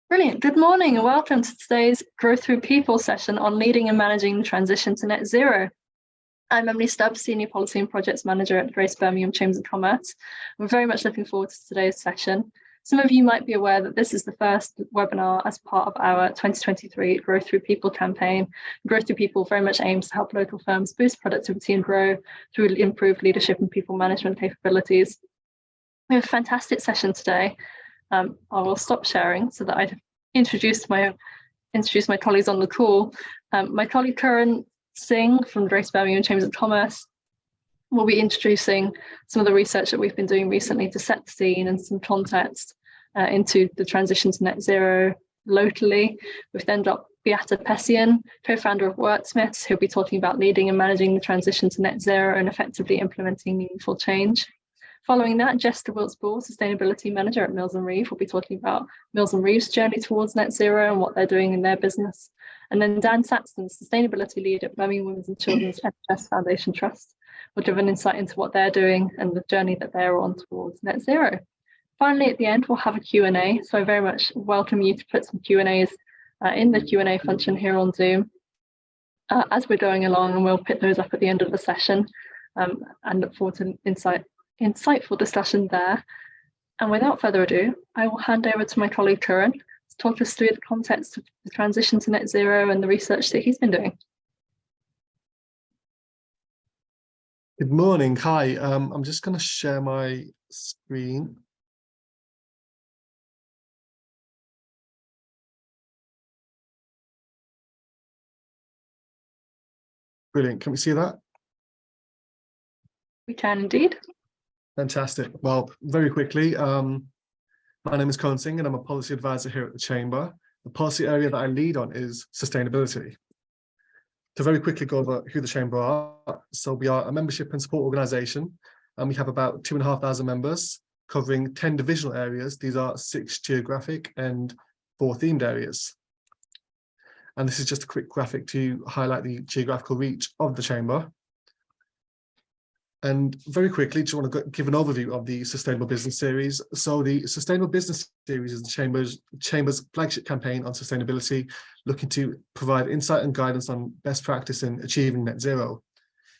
Brilliant. Good morning and welcome to today's Growth Through People session on leading and managing the transition to net zero. I'm Emily Stubbs, Senior Policy and Projects Manager at the Birmingham Chambers of Commerce. We're very much looking forward to today's session. Some of you might be aware that this is the first webinar as part of our 2023 Growth Through People campaign. Growth Through People very much aims to help local firms boost productivity and grow through improved leadership and people management capabilities. We have a fantastic session today. I will stop sharing so that I introduce my colleagues on the call. My colleague Kuranpal Singh from the Birmingham Chambers of Commerce will be introducing some of the research that we've been doing recently to set the scene and some context into the transition to net zero locally. We've then got Beata Pessian, co-founder of Wordsmiths, who'll be talking about leading and managing the transition to net zero and effectively implementing meaningful change. Following that, Jessica Wilkes-Ball, Sustainability Manager at Mills Reeve, will be talking about Mills Reeve's journey towards net zero and what they're doing in their business. And then Dan Saxton, Sustainability Lead at Birmingham Women's and Children's NHS Foundation Trust, will give an insight into what they're doing and the journey that they're on towards net zero. Finally, at the end, we'll have a Q&A. So I very much welcome you to put some Q&As in the Q&A function here on Zoom as we're going along, and we'll pick those up at the end of the session and look forward to insightful discussion there. And without further ado, I will hand over to my colleague Kuran to talk us through the context of the transition to net zero and the research that he's been doing. Good morning. Hi. I'm just going to share my screen. Brilliant. Can we see that? We can indeed. Fantastic. Well, very quickly, my name is Kuranpal Singh and I'm a policy advisor here at the Chamber. The policy area that I lead on is sustainability. To very quickly go over who the Chamber are. So we are a membership and support organisation, and we have about 2,500 members covering 10 divisional areas. These are 6 geographic and 4 themed areas. And this is just a quick graphic to highlight the geographical reach of the Chamber. And very quickly, just want to give an overview of the Sustainable Business Series. So the Sustainable Business Series is the Chamber's flagship campaign on sustainability, looking to provide insight and guidance on best practice in achieving net zero.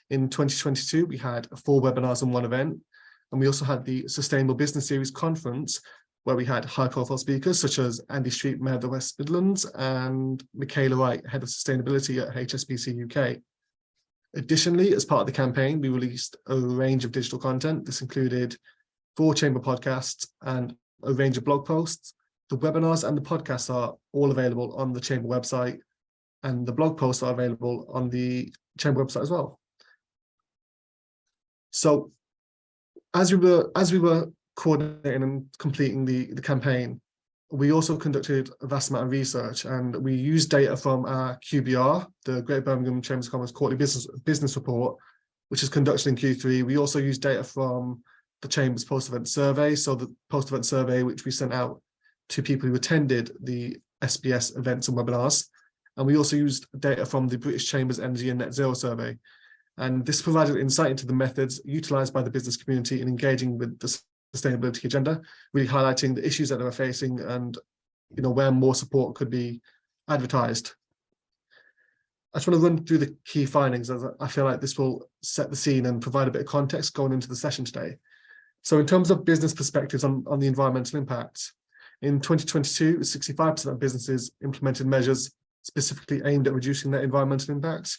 In 2022, we had 4 webinars and 1 event. And we also had the Sustainable Business Series conference, where we had high-profile speakers such as Andy Street, Mayor of the West Midlands, and Michaela Wright, Head of Sustainability at HSBC UK. Additionally, as part of the campaign, we released a range of digital content. This included 4 Chamber podcasts and a range of blog posts. The webinars and the podcasts are all available on the Chamber website, and the blog posts are available on the Chamber website as well. So as we were coordinating and completing the campaign, we also conducted a vast amount of research, and we used data from our QBR, the Great Birmingham Chambers of Commerce Quarterly Business Report, which is conducted in Q3. We also used data from the Chamber's post-event survey, so the post-event survey which we sent out to people who attended the SBS events and webinars. And we also used data from the British Chamber's Energy and Net Zero survey. And this provided insight into the methods utilised by the business community in engaging with the sustainability agenda, really highlighting the issues that they were facing and where more support could be advertised. I just want to run through the key findings, as I feel like this will set the scene and provide a bit of context going into the session today. So in terms of business perspectives on the environmental impact, in 2022, 65% of businesses implemented measures specifically aimed at reducing their environmental impact.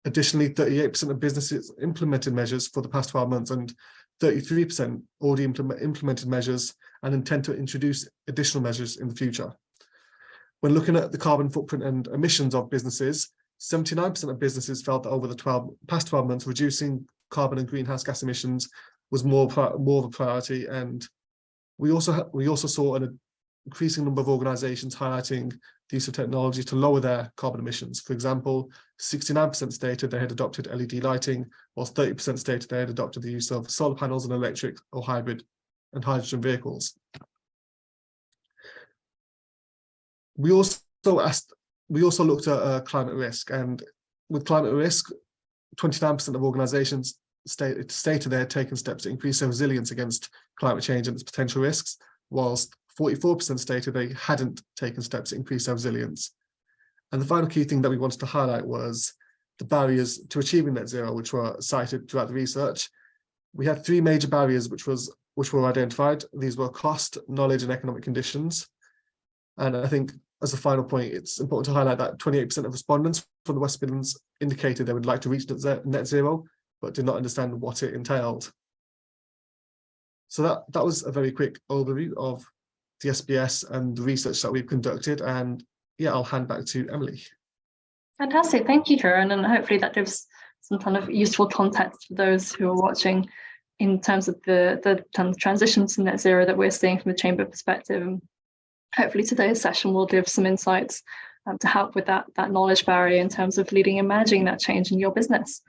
Additionally, 38% of businesses implemented measures for the past 12 months, and 33% already implemented measures and intend to introduce additional measures in the future. When looking at the carbon footprint and emissions of businesses, 79% of businesses felt that over the past 12 months, reducing carbon and greenhouse gas emissions was more of a priority. And we also saw an increasing number of organisations highlighting the use of technology to lower their carbon emissions. For example, 69% stated they had adopted LED lighting, whilst 30% stated they had adopted the use of solar panels and electric or hybrid and hydrogen vehicles. We also looked at climate risk, and with climate risk, 29% of organisations stated they had taken steps to increase their resilience against climate change and its potential risks, whilst 44% stated they hadn't taken steps to increase their resilience. And the final key thing that we wanted to highlight was the barriers to achieving net zero, which were cited throughout the research. We had 3 major barriers which were identified. These were cost, knowledge, and economic conditions. And I think as a final point, it's important to highlight that 28% of respondents from the West Midlands indicated they would like to reach net zero, but did not understand what it entailed. So that was a very quick overview of the SBS and the research that we've conducted. And yeah, I'll hand back to Emily. Fantastic, thank you, Kuran, and hopefully that gives some kind of useful context for those who are watching in terms of the kind of transition to net zero that we're seeing from the Chamber perspective. And hopefully today's session will give some insights to help with that knowledge barrier in terms of leading and managing that change in your business.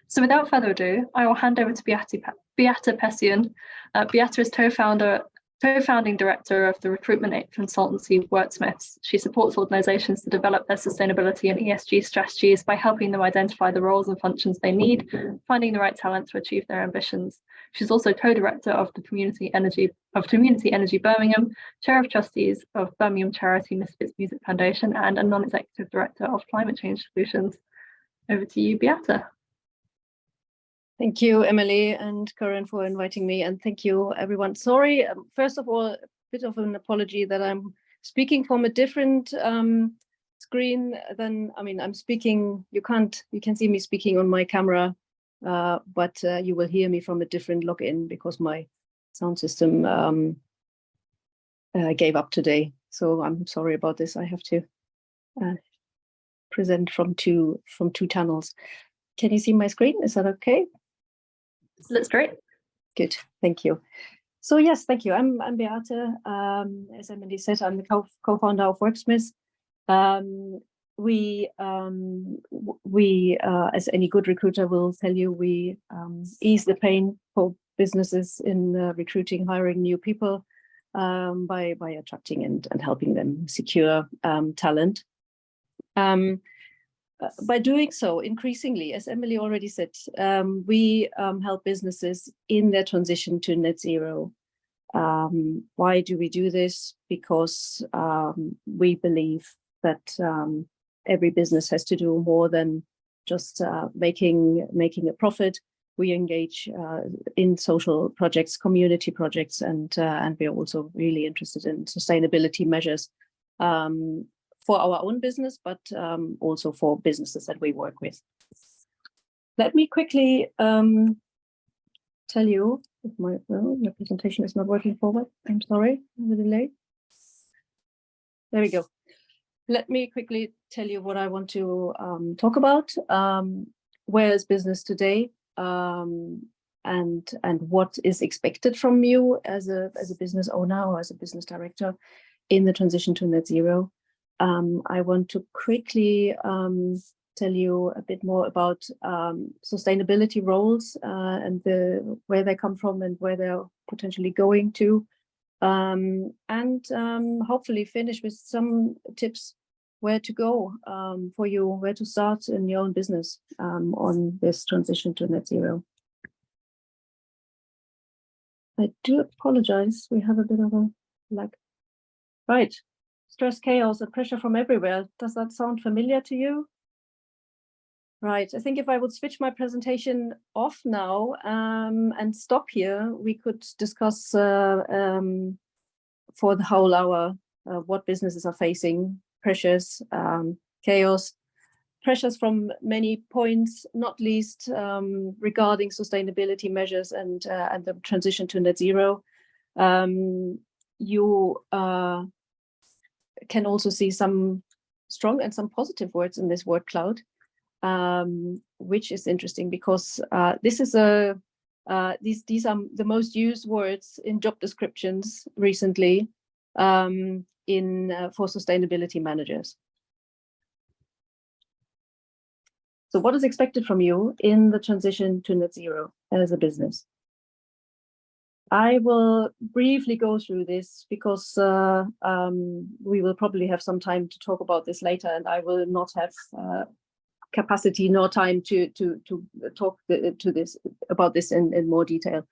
So without further ado, I will hand over to Beata Pessian. Beata is co-founding director of the recruitment consultancy Wordsmiths. She supports organisations to develop their sustainability and ESG strategies by helping them identify the roles and functions they need, finding the right talent to achieve their ambitions. She's also co-director of the Community Energy Birmingham, chair of trustees of Birmingham charity Misfits Music Foundation, and a non-executive director of Climate Change Solutions. Over to you, Beata. Thank you, Emily and Kuran, for inviting me, and thank you, everyone. Sorry, first of all, a bit of an apology that I'm speaking from a different screen than, I'm speaking, you can see me speaking on my camera, but you will hear me from a different login because my sound system gave up today. So I'm sorry about this. I have to present from two channels. Can you see my screen? Is that okay? Looks great. Good, thank you. So yes, thank you. I'm Beata. As Emily said, I'm the co-founder of Worksmiths. We, as any good recruiter will tell you, we ease the pain for businesses in recruiting, hiring new people by attracting and helping them secure talent. By doing so, increasingly, as Emily already said, we help businesses in their transition to net zero. Why do we do this? Because we believe that every business has to do more than just making a profit. We engage in social projects, community projects, and we're also really interested in sustainability measures for our own business, but also for businesses that we work with. Let me quickly tell you if my presentation is not working forward. I'm sorry, the delay. There we go. Let me quickly tell you what I want to talk about. Where is business today, and what is expected from you as a business owner or as a business director in the transition to net zero. I want to quickly tell you a bit more about sustainability roles and where they come from and where they're potentially going to, and hopefully finish with some tips where to go for you, where to start in your own business on this transition to net zero. I do apologize, we have a bit of a lag. Right. Stress, chaos, and pressure from everywhere. Does that sound familiar to you? Right, I think if I would switch my presentation off now and stop here, we could discuss for the whole hour what businesses are facing, pressures, chaos, pressures from many points, not least regarding sustainability measures and the transition to net zero. You can also see some strong and some positive words in this word cloud, which is interesting because this is these are the most used words in job descriptions recently for sustainability managers. So what is expected from you in the transition to net zero as a business? I will briefly go through this because we will probably have some time to talk about this later, and I will not have capacity nor time to talk about this in more detail.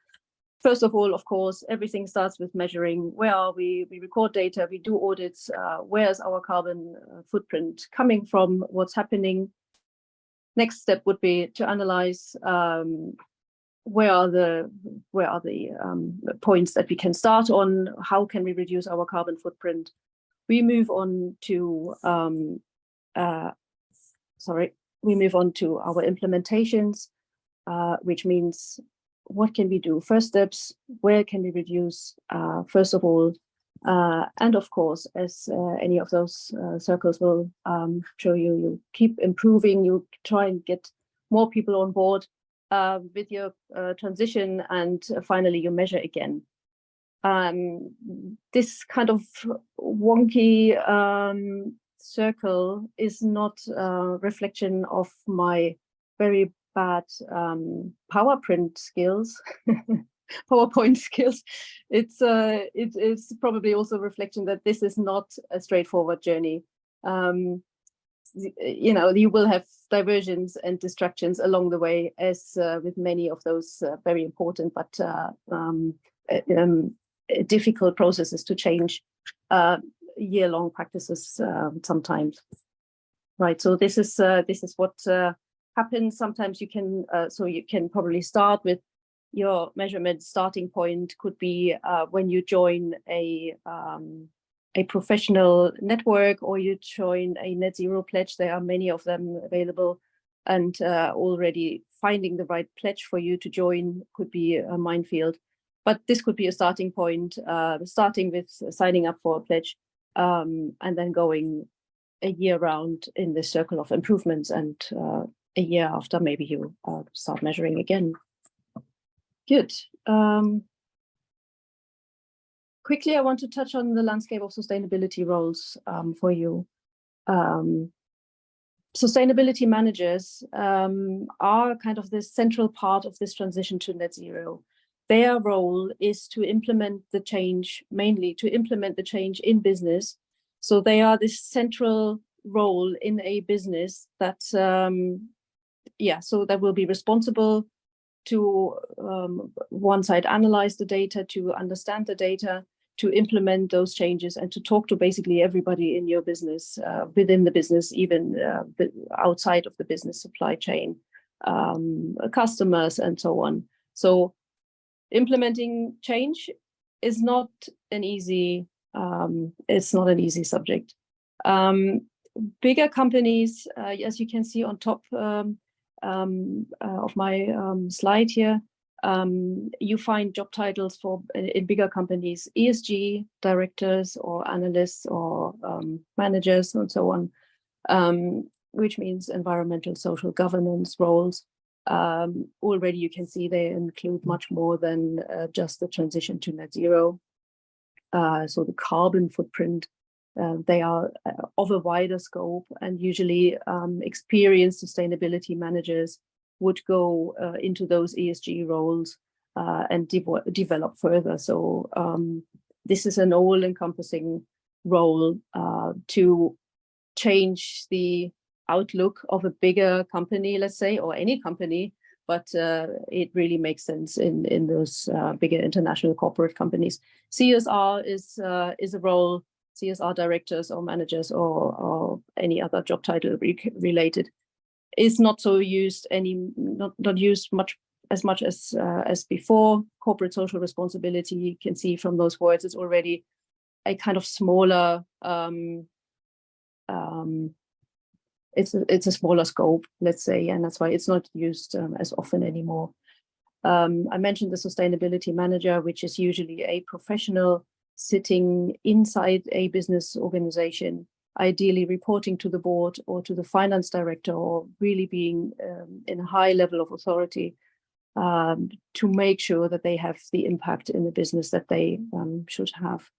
First of all, of course, everything starts with measuring. Where are we? We record data, we do audits. Where's our carbon footprint coming from? What's happening? Next step would be to analyze where are the points that we can start on. How can we reduce our carbon footprint? We move on to we move on to our implementations, which means what can we do? First steps, where can we reduce, first of all, and of course, as any of those circles will show you, you keep improving, you try and get more people on board with your transition, and finally you measure again. This kind of wonky circle is not a reflection of my very bad PowerPoint skills. PowerPoint skills. It's probably also a reflection that this is not a straightforward journey. You know, you will have diversions and distractions along the way, as with many of those very important but difficult processes to change year-long practices sometimes. Right. So this is what happens. Sometimes you can you can probably start with your measurement starting point could be when you join a professional network, or you join a net zero pledge. There are many of them available, and already finding the right pledge for you to join could be a minefield. But this could be a starting point, starting with signing up for a pledge, and then going a year round in this circle of improvements, and a year after, maybe you start measuring again. Good. Quickly, I want to touch on the landscape of sustainability roles for you. Sustainability managers are kind of the central part of this transition to net zero. Their role is to implement the change, mainly to implement the change in business. So they are this central role in a business that, so that will be responsible to one side analyze the data, to understand the data, to implement those changes, and to talk to basically everybody in your business, within the business, even outside of the business supply chain, customers, and so on. So implementing change is not an easy, it's not an easy subject. Bigger companies, as you can see on top of my slide here, you find job titles for in bigger companies, ESG directors or analysts or managers and so on, which means environmental social governance roles. Already you can see they include much more than just the transition to net zero. So the carbon footprint, they are of a wider scope, and usually experienced sustainability managers would go into those ESG roles and develop further. So this is an all-encompassing role to change the outlook of a bigger company, let's say, or any company, but it really makes sense in those bigger international corporate companies. CSR is a role. CSR directors or managers or any other job title related is not so used not used as much as before. Corporate social responsibility, you can see from those words, is already a kind of smaller. It's a smaller scope, let's say, and that's why it's not used as often anymore. I mentioned the sustainability manager, which is usually a professional sitting inside a business organization, ideally reporting to the board or to the finance director, or really being in a high level of authority to make sure that they have the impact in the business that they should have.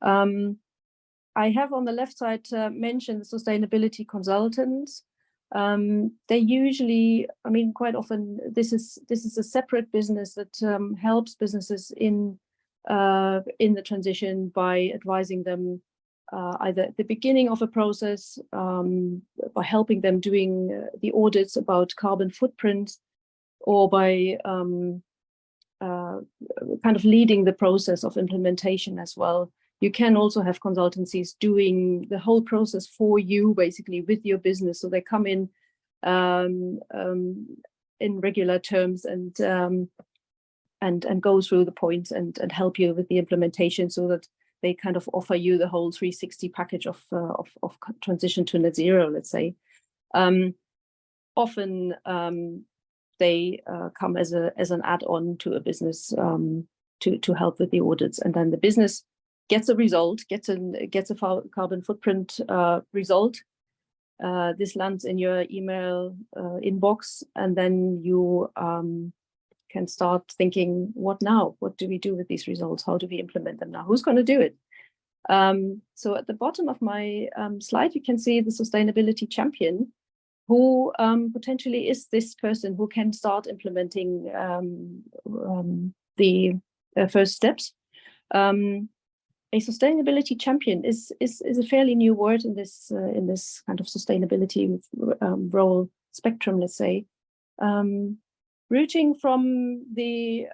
I have on the left side mentioned sustainability consultants. They usually, I mean, quite often this is a separate business that helps businesses in the transition by advising them either at the beginning of a process, by helping them doing the audits about carbon footprints, or by kind of leading the process of implementation as well. You can also have consultancies doing the whole process for you, basically with your business. So they come in regular terms and go through the points and help you with the implementation, so that they kind of offer you the whole 360 package of transition to net zero, let's say. Often they come as an add-on to a business to help with the audits, and then the business gets a result, gets a carbon footprint result. This lands in your email inbox, and then you can start thinking, what now? What do we do with these results? How do we implement them now? Who's going to do it? So at the bottom of my slide, you can see the sustainability champion, who potentially is this person who can start implementing the first steps. A sustainability champion is a fairly new word in this kind of sustainability role spectrum, let's say. Rooting from the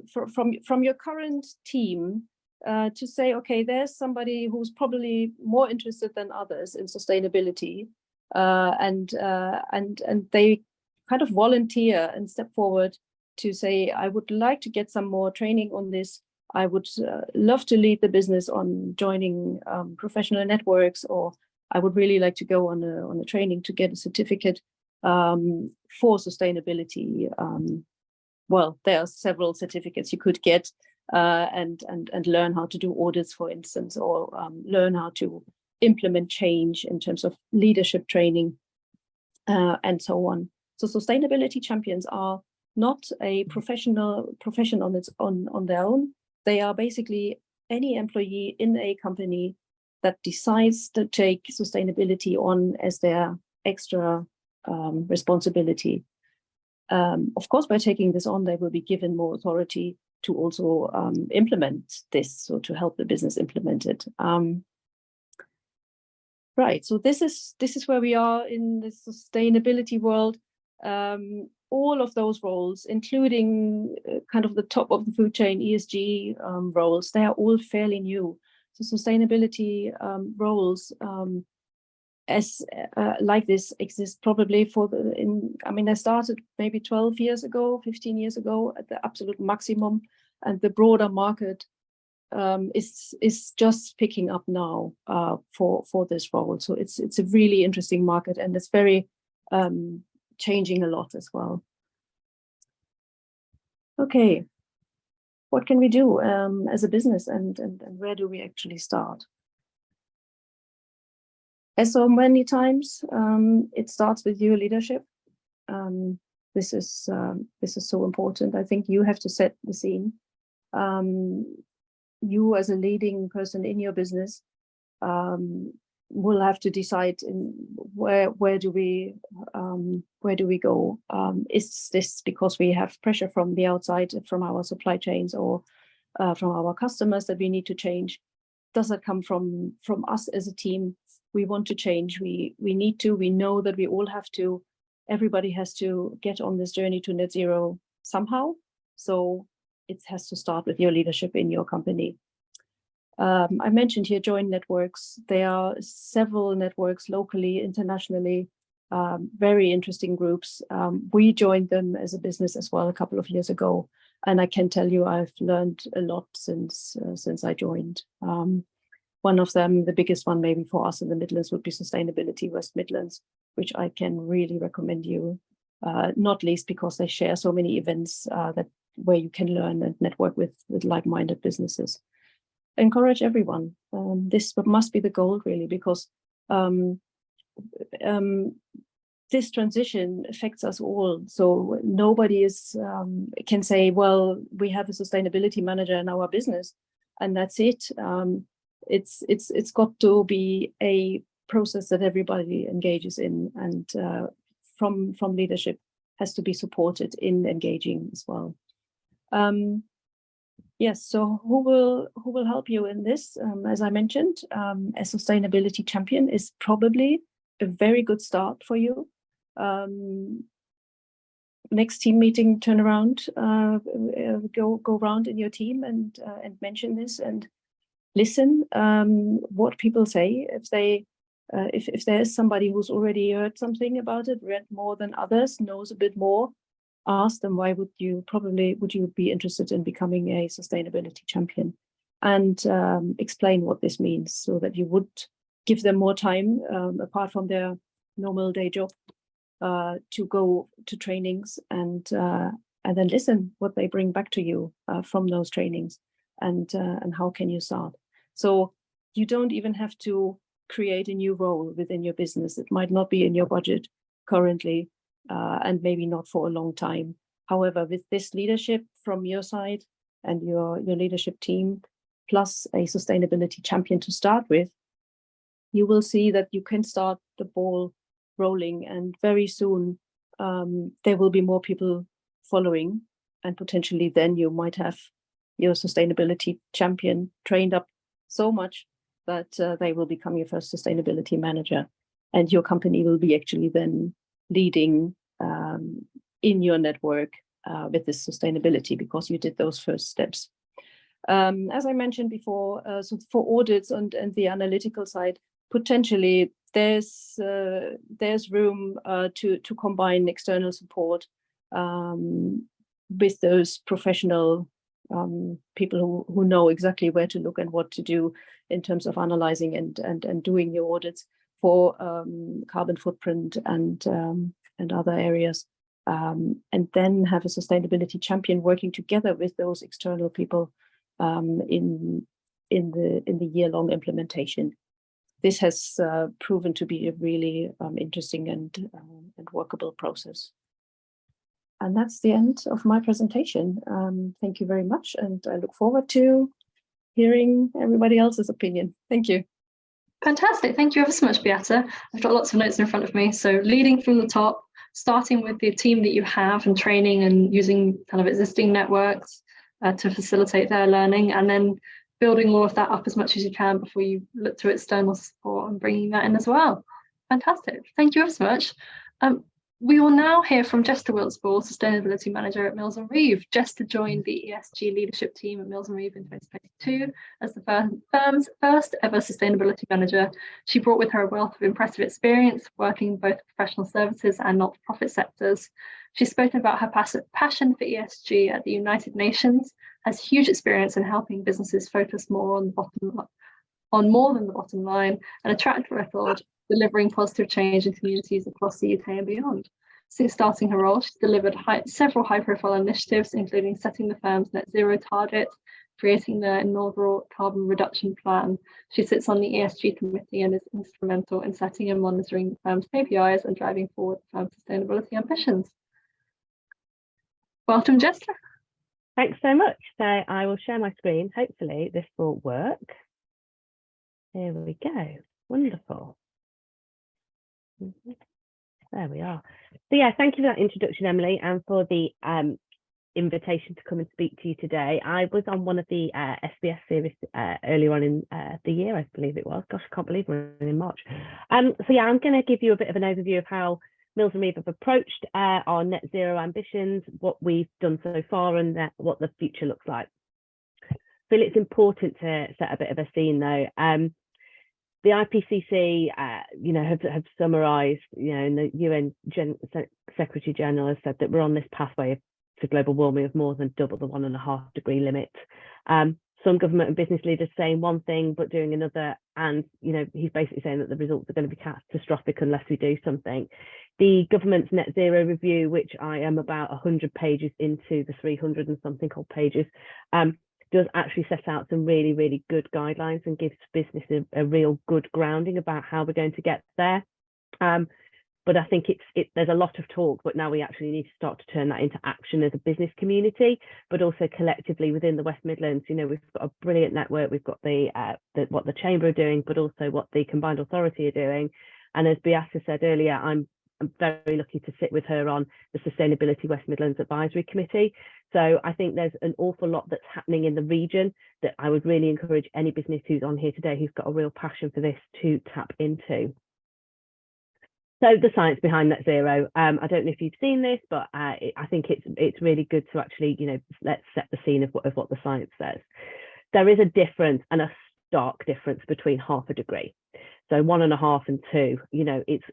from your current team to say, okay, there's somebody who's probably more interested than others in sustainability, and they kind of volunteer and step forward to say, I would like to get some more training on this. I would love to lead the business on joining professional networks, or I would really like to go on a training to get a certificate for sustainability. Well, there are several certificates you could get and learn how to do audits, for instance, or learn how to implement change in terms of leadership training and so on. So sustainability champions are not a profession on their own. They are basically any employee in a company that decides to take sustainability on as their extra responsibility. Of course, by taking this on, they will be given more authority to also implement this, so to help the business implement it. Right, so this is where we are in the sustainability world. All of those roles, including kind of the top of the food chain ESG roles, they are all fairly new. So sustainability roles as like this exist probably they started maybe 12 years ago, 15 years ago at the absolute maximum, and the broader market is just picking up now for this role. So it's a really interesting market, and it's very changing a lot as well. Okay, what can we do as a business, and where do we actually start? As so many times, it starts with your leadership. This is so important. I think you have to set the scene. You as a leading person in your business will have to decide where do we go? Is this because we have pressure from the outside, from our supply chains, or from our customers that we need to change? Does that come from us as a team? We want to change. We need to. We know that we all have to. Everybody has to get on this journey to net zero somehow. So it has to start with your leadership in your company. I mentioned here joint networks. There are several networks locally, internationally, very interesting groups. We joined them as a business as well a couple of years ago, and I can tell you I've learned a lot since I joined. One of them, the biggest one maybe for us in the Midlands, would be Sustainability West Midlands, which I can really recommend you, not least because they share so many events where you can learn and network with like-minded businesses. Encourage everyone. This must be the goal, really, because this transition affects us all. So nobody can say, well, we have a sustainability manager in our business and that's it. It's got to be a process that everybody engages in, and from leadership has to be supported in engaging as well. Yes, so who will help you in this? As I mentioned, a sustainability champion is probably a very good start for you. next team meeting, turn around, go around in your team and mention this and listen what people say. If they if there is somebody who's already heard something about it, read more than others, knows a bit more, ask them why would you be interested in becoming a sustainability champion, and explain what this means, so that you would give them more time apart from their normal day job to go to trainings and then listen what they bring back to you from those trainings, and how can you start. So you don't even have to create a new role within your business. It might not be in your budget currently, and maybe not for a long time. However, with this leadership from your side and your leadership team, plus a sustainability champion to start with, you will see that you can start the ball rolling, and very soon there will be more people following, and potentially then you might have your sustainability champion trained up so much that they will become your first sustainability manager, and your company will be actually then leading in your network with this sustainability, because you did those first steps. As I mentioned before, so for audits and the analytical side, potentially there's room to combine external support with those professional people who know exactly where to look and what to do in terms of analyzing and doing your audits for carbon footprint and other areas, and then have a sustainability champion working together with those external people in the year-long implementation. This has proven to be a really interesting and workable process. And that's the end of my presentation. Thank you very much, and I look forward to hearing everybody else's opinion. Thank you. Fantastic. Thank you ever so much, Beata. I've got lots of notes in front of me. So leading from the top, starting with the team that you have and training and using kind of existing networks to facilitate their learning, and then building all of that up as much as you can before you look to external support and bringing that in as well. Fantastic. Thank you ever so much. We will now hear from Jester Wilkes-Ball, Sustainability Manager at Mills Reeve. Jester joined the ESG leadership team at Mills Reeve in 2022 as the firm's first ever sustainability manager. She brought with her a wealth of impressive experience working in both professional services and not-for-profit sectors. She's spoken about her passion for ESG at the United Nations, has huge experience in helping businesses focus more on more than the bottom line, and a track record delivering positive change in communities across the UK and beyond. Since starting her role, she's delivered several high-profile initiatives, including setting the firm's net zero target, creating the inaugural carbon reduction plan. She sits on the ESG committee and is instrumental in setting and monitoring the firm's KPIs and driving forward the firm's sustainability ambitions. Welcome, Jester. Thanks so much. So I will share my screen. Hopefully this will work. Here we go. Wonderful. There we are. So yeah, thank you for that introduction, Emily, and for the invitation to come and speak to you today. I was on one of the SBS series earlier on in the year, I believe it was. Gosh, I can't believe we're in March. So yeah, I'm going to give you a bit of an overview of how Mills Reeve have approached our net zero ambitions, what we've done so far, and what the future looks like. I feel it's important to set a bit of a scene though. The IPCC, have summarised, and the UN Secretary General has said that we're on this pathway to global warming of more than double the 1.5 degree limit. Some government and business leaders saying one thing but doing another, and he's basically saying that the results are going to be catastrophic unless we do something. The government's net zero review, which I am about 100 pages into the 300 and something odd pages, does actually set out some really, really good guidelines and gives business a real good grounding about how we're going to get there. But I think there's a lot of talk, but now we actually need to start to turn that into action as a business community, but also collectively within the West Midlands. We've got a brilliant network. We've got what the Chamber are doing, but also what the Combined Authority are doing. And as Beata said earlier, I'm very lucky to sit with her on the Sustainability West Midlands Advisory Committee. So I think there's an awful lot that's happening in the region that I would really encourage any business who's on here today who's got a real passion for this to tap into. So the science behind net zero, I don't know if you've seen this, but I think it's really good to actually, let's set the scene of what the science says. There is a difference, and a stark difference, between 0.5 degree. So 1.5 and 2,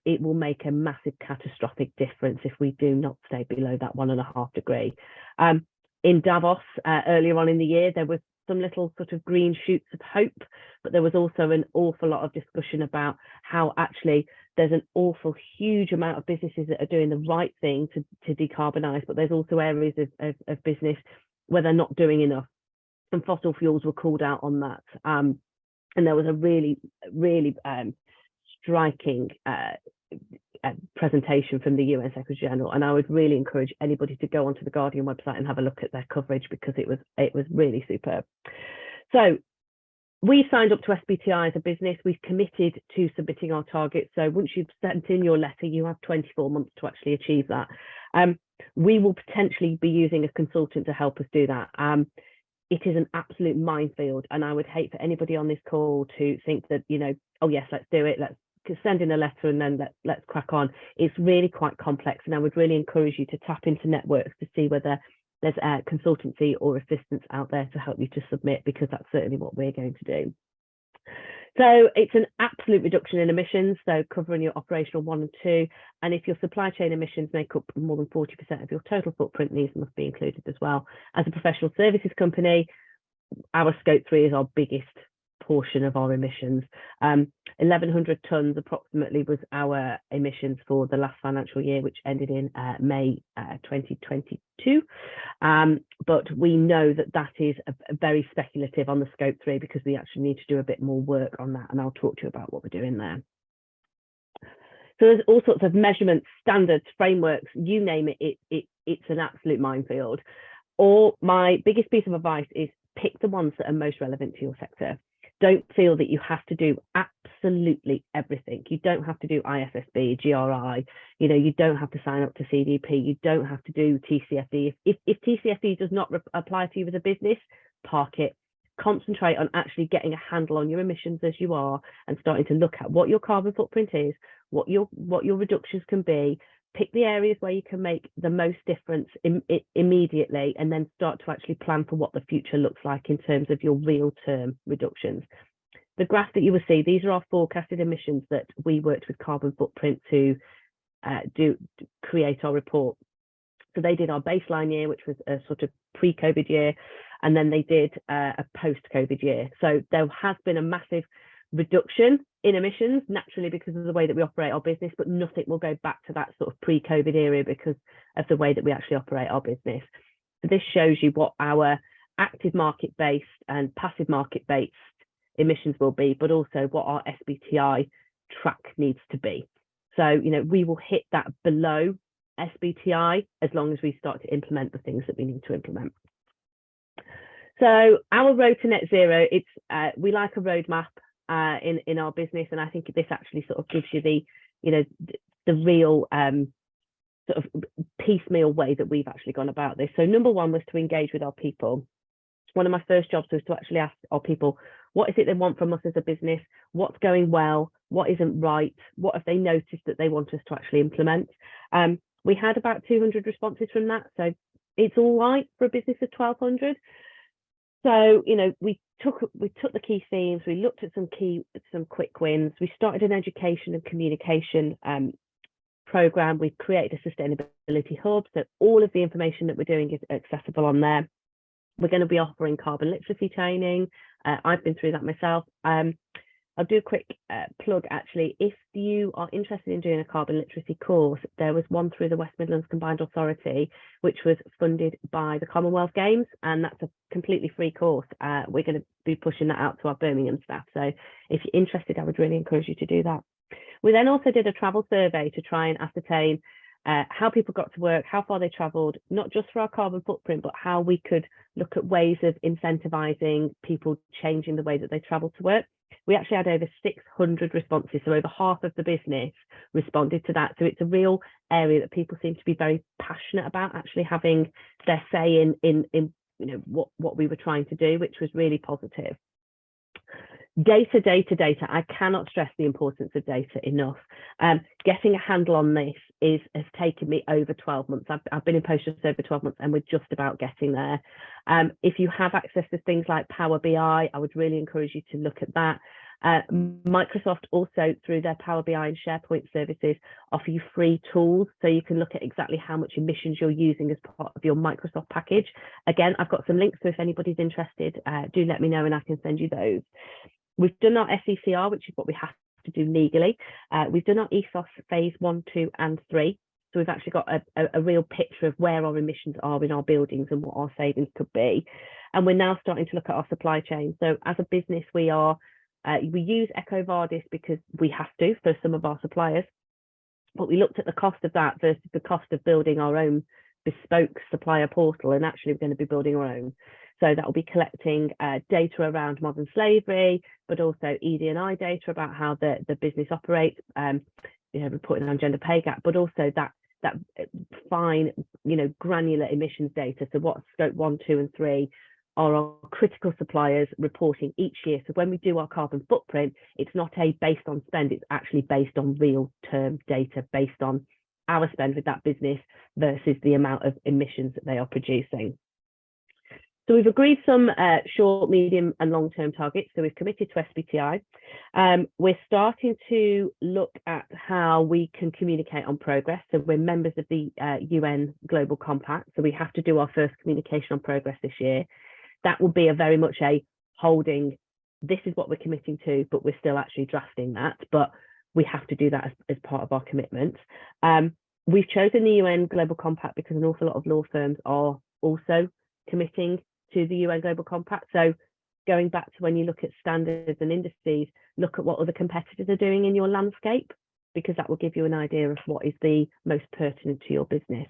it will make a massive catastrophic difference if we do not stay below that 1.5 degree. In Davos earlier on in the year, there was some little sort of green shoots of hope, but there was also an awful lot of discussion about how actually there's an awful huge amount of businesses that are doing the right thing to decarbonise, but there's also areas of business where they're not doing enough. And fossil fuels were called out on that. And there was a really, really striking presentation from the UN Secretary General, and I would really encourage anybody to go onto the Guardian website and have a look at their coverage, because it was really superb. So we signed up to SBTI as a business. We've committed to submitting our targets. So once you've sent in your letter, you have 24 months to actually achieve that. We will potentially be using a consultant to help us do that. It is an absolute minefield, and I would hate for anybody on this call to think that, oh yes, let's do it, let's send in a letter and then let's crack on. It's really quite complex, and I would really encourage you to tap into networks to see whether there's consultancy or assistance out there to help you to submit, because that's certainly what we're going to do. So it's an absolute reduction in emissions, so covering your operational 1 and 2. And if your supply chain emissions make up more than 40% of your total footprint, these must be included as well. As a professional services company, our scope 3 is our biggest portion of our emissions. 1,100 tonnes approximately was our emissions for the last financial year, which ended in May 2022. But we know that is a very speculative on the scope 3, because we actually need to do a bit more work on that, and I'll talk to you about what we're doing there. So there's all sorts of measurements, standards, frameworks, you name it, it's an absolute minefield. Or my biggest piece of advice is pick the ones that are most relevant to your sector. Don't feel that you have to do absolutely everything. You don't have to do ISSB, GRI, you don't have to sign up to CDP, you don't have to do TCFD. If TCFD does not apply to you as a business, park it. Concentrate on actually getting a handle on your emissions as you are, and starting to look at what your carbon footprint is, what your reductions can be. Pick the areas where you can make the most difference immediately, and then start to actually plan for what the future looks like in terms of your real-term reductions. The graph that you will see, these are our forecasted emissions that we worked with Carbon Footprint to create our report. So they did our baseline year, which was a sort of pre-COVID year, and then they did a post-COVID year. So there has been a massive reduction in emissions, naturally, because of the way that we operate our business, but nothing will go back to that sort of pre-COVID era because of the way that we actually operate our business. This shows you what our active market-based and passive market-based emissions will be, but also what our SBTI track needs to be. So, we will hit that below SBTI as long as we start to implement the things that we need to implement. So our road to net zero, we like a roadmap in our business, and I think this actually sort of gives you the real sort of piecemeal way that we've actually gone about this. So number one was to engage with our people. One of my first jobs was to actually ask our people, what is it they want from us as a business? What's going well? What isn't right? What have they noticed that they want us to actually implement? We had about 200 responses from that, so it's all right for a business of 1,200. So, we took the key themes, we looked at some quick wins. We started an education and communication program. We've created a sustainability hub, so all of the information that we're doing is accessible on there. We're going to be offering carbon literacy training. I've been through that myself. I'll do a quick plug, actually. If you are interested in doing a carbon literacy course, there was one through the West Midlands Combined Authority, which was funded by the Commonwealth Games, and that's a completely free course. We're going to be pushing that out to our Birmingham staff. So if you're interested, I would really encourage you to do that. We then also did a travel survey to try and ascertain how people got to work, how far they travelled, not just for our carbon footprint, but how we could look at ways of incentivising people changing the way that they travel to work. We actually had over 600 responses, so over half of the business responded to that. So it's a real area that people seem to be very passionate about, actually having their say in what we were trying to do, which was really positive. Data, data, data. I cannot stress the importance of data enough. Getting a handle on this has taken me over 12 months. I've been in post just over 12 months, and we're just about getting there. If you have access to things like Power BI, I would really encourage you to look at that. Microsoft also, through their Power BI and SharePoint services, offer you free tools, so you can look at exactly how much emissions you're using as part of your Microsoft package. Again, I've got some links, so if anybody's interested, do let me know and I can send you those. We've done our SECR, which is what we have to do legally. We've done our ESOS phase 1, 2 and 3. So we've actually got a real picture of where our emissions are in our buildings and what our savings could be. And we're now starting to look at our supply chain. So as a business, we use EcoVadis because we have to for some of our suppliers. But we looked at the cost of that versus the cost of building our own bespoke supplier portal, and actually we're going to be building our own. So that will be collecting data around modern slavery, but also ED&I data about how the business operates, reporting on gender pay gap, but also that fine, granular emissions data. So what scope 1, 2 and 3 are our critical suppliers reporting each year. So when we do our carbon footprint, it's not based on spend, it's actually based on real term data, based on our spend with that business versus the amount of emissions that they are producing. So we've agreed some short, medium and long-term targets. So we've committed to SBTi. We're starting to look at how we can communicate on progress. So we're members of the UN Global Compact. So we have to do our first communication on progress this year. That will be very much a holding, this is what we're committing to, but we're still actually drafting that. But we have to do that as part of our commitment. We've chosen the UN Global Compact because an awful lot of law firms are also committing to the UN Global Compact. So going back to when you look at standards and indices, look at what other competitors are doing in your landscape, because that will give you an idea of what is the most pertinent to your business.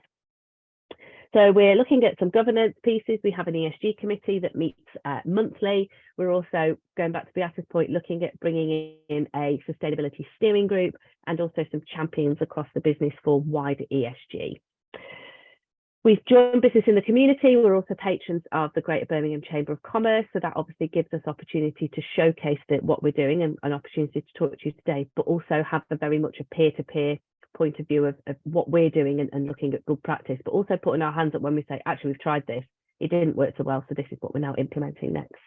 So we're looking at some governance pieces. We have an ESG committee that meets monthly. We're also, going back to Beata's point, looking at bringing in a sustainability steering group and also some champions across the business for wider ESG. We've joined business in the community. We're also patrons of the Greater Birmingham Chamber of Commerce. So that obviously gives us opportunity to showcase what we're doing and an opportunity to talk to you today, but also have very much a peer-to-peer point of view of what we're doing and looking at good practice, but also putting our hands up when we say, actually, we've tried this, it didn't work so well, so this is what we're now implementing next.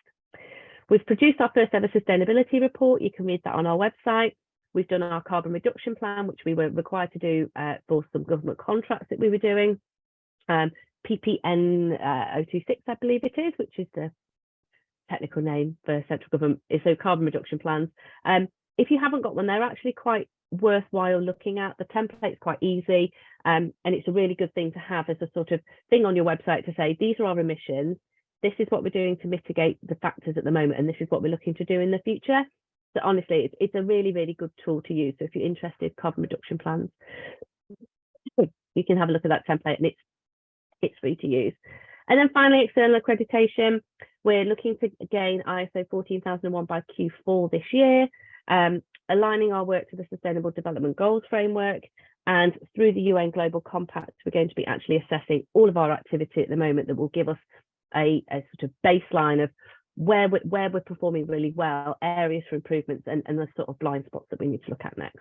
We've produced our first ever sustainability report. You can read that on our website. We've done our carbon reduction plan, which we were required to do for some government contracts that we were doing. PPN 026, I believe it is, which is the technical name for central government. So carbon reduction plans. If you haven't got one, they're actually quite worthwhile looking at. The template's quite easy, and it's a really good thing to have as a sort of thing on your website to say, these are our emissions, this is what we're doing to mitigate the factors at the moment, and this is what we're looking to do in the future. So honestly, it's a really, really good tool to use. So if you're interested, carbon reduction plans, you can have a look at that template, and it's free to use. And then finally, external accreditation. We're looking to gain ISO 14001 by Q4 this year, aligning our work to the Sustainable Development Goals framework. And through the UN Global Compact, we're going to be actually assessing all of our activity at the moment that will give us a sort of baseline of where we're performing really well, areas for improvements, and the sort of blind spots that we need to look at next.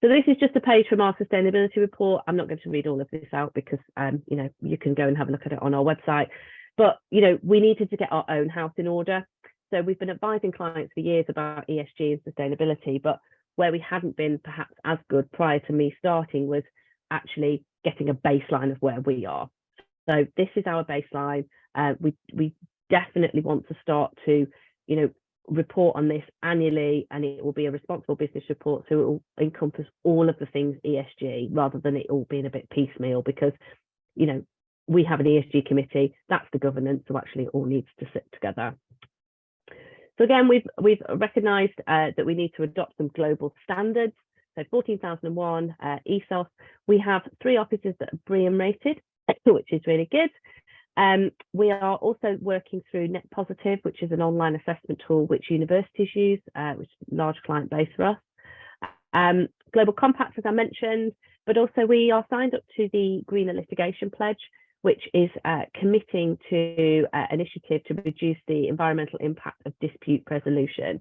So this is just a page from our sustainability report. I'm not going to read all of this out because you can go and have a look at it on our website. But we needed to get our own house in order. So we've been advising clients for years about ESG and sustainability, but where we hadn't been perhaps as good prior to me starting was actually getting a baseline of where we are. So this is our baseline. We definitely want to start to, report on this annually, and it will be a responsible business report. So it will encompass all of the things ESG rather than it all being a bit piecemeal, because, we have an ESG committee, that's the governance. So actually it all needs to sit together. So again, we've recognised that we need to adopt some global standards. So 14001 ESOS. We have 3 offices that are BREEAM rated, which is really good. We are also working through Net Positive, which is an online assessment tool which universities use, which is a large client base for us. Global Compact, as I mentioned, but also we are signed up to the Greener Litigation Pledge, which is committing to initiative to reduce the environmental impact of dispute resolution.